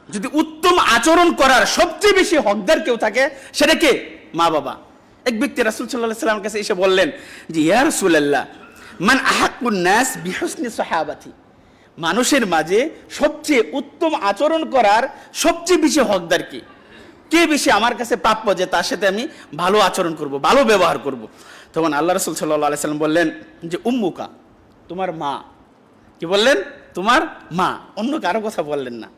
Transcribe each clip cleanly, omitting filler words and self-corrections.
যদি উত্তম আচরণ করার সবচেয়ে বেশি হকদার কেউ থাকে, সেটা কে? মা বাবা। এক ব্যক্তি রাসূল সাল্লাল্লাহু আলাইহি ওয়াসাল্লামের কাছে এসে বললেন যে ইয়া রাসূলুল্লাহ, মান আহাক্কুন নাস বিহুসনি সাহাবাতি, মানুষের মাঝে সবচেয়ে উত্তম আচরণ করার সবচেয়ে বেশি হকদার কি? কে বেশি আমার কাছে প্রাপ্য যে তার সাথে আমি ভালো আচরণ করব, ভালো ব্যবহার করব? তখন আল্লাহ রাসূল সাল্লাল্লাহু আলাইহি ওয়াসাল্লাম বললেন যে উম্মুকা, তোমার মা। কি বললেন? তোমার মা, অন্য কারো কথা বললেন না।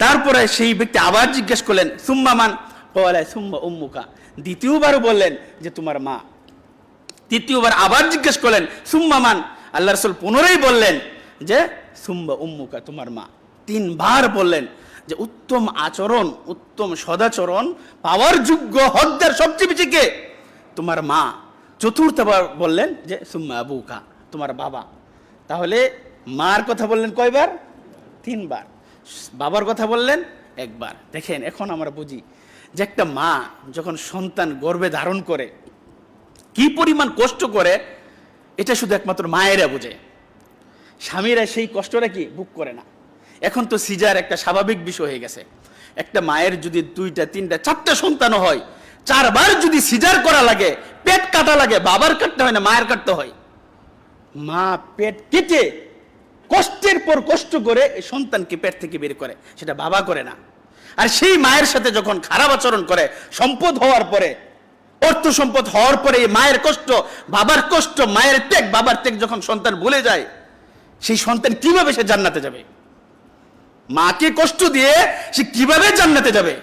তারপরে সেই ব্যক্তি আবার জিজ্ঞেস করলেন সুম্মা মান? ক্বালা সুম্মা উম্মুকা। দ্বিতীয়বারও বললেন যে তোমার মা। তৃতীয়বার আবার জিজ্ঞেস করলেন সুম্মা মান? আল্লাহ রাসূল পুনরায় বললেন যে সুম্মা উম্মুকা, তোমার মা। তিনবার বললেন যে উত্তম আচরণ, উত্তম সদাচরণ পাওয়ার যোগ্য হকদার সবচেয়ে বেশি কে? তোমার মা। চতুর্থবার বললেন যে সুম্মা আবুকা, তোমার বাবা। তাহলে মার কথা বললেন কয়বার? তিনবার। বাবার কথা বললেন একবার। দেখেন, এখন আমরা বুঝি যে একটা মা যখন সন্তান গর্ভে ধারণ করে কি পরিমাণ কষ্ট করে, এটা শুধু একমাত্র মায়েরা বোঝে। স্বামীরা সেই কষ্টটা কি বুক করে না। এখন তো সিজার একটা স্বাভাবিক বিষয় হয়ে গেছে। একটা মায়ের যদি 2টা 3টা 4টা সন্তান হয়, 4 বার যদি সিজার করা লাগে, পেট কাটা লাগে, বাবার কাটতে হয় না, মায়ের কাটতে হয়। মা পেট কেটে কষ্টের পর কষ্ট করে সন্তানকে পেট থেকে বের করে, সেটা বাবা করে না। আর সেই মায়ের সাথে যখন খারাপ আচরণ করে, সম্পদ হওয়ার পরে, অর্থ সম্পদ হওয়ার পরে এই মায়ের কষ্ট, বাবার কষ্ট, মায়ের ত্যাগ, বাবার ত্যাগ যখন সন্তান ভুলে যায়, সেই সন্তান কিভাবে সে জান্নাতে যাবে? মাকে কষ্ট দিয়ে সে কিভাবে জান্নাতে যাবে?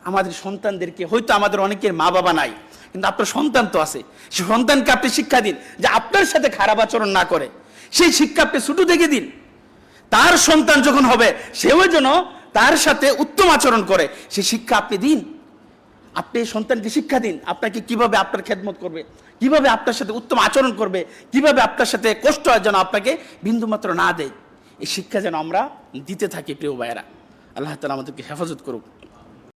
আমাদের সন্তানদেরকে, হয়তো আমাদের অনেকের মা বাবা নাই, কিন্তু আপনার সন্তান তো আছে, সেই সন্তানকে আপনি শিক্ষা দিন যে আপনার সাথে খারাপ আচরণ না করে। সেই শিক্ষা আপনি ছোট থেকে দিন। তার সন্তান যখন হবে, সেও যেন তার সাথে উত্তম আচরণ করে, সেই শিক্ষা আপনি দিন। আপনি সন্তানকে শিক্ষা দিন আপনাকে কিভাবে আপনার খেদমত করবে, কিভাবে আপনার সাথে উত্তম আচরণ করবে, কিভাবে আপনার সাথে কষ্ট যেন আপনাকে বিন্দুমাত্র না দেয়। এই শিক্ষা যেন আমরা দিতে থাকি প্রিয় ভাইয়েরা। আল্লাহ তাআলা আমাদেরকে হেফাজত করুক।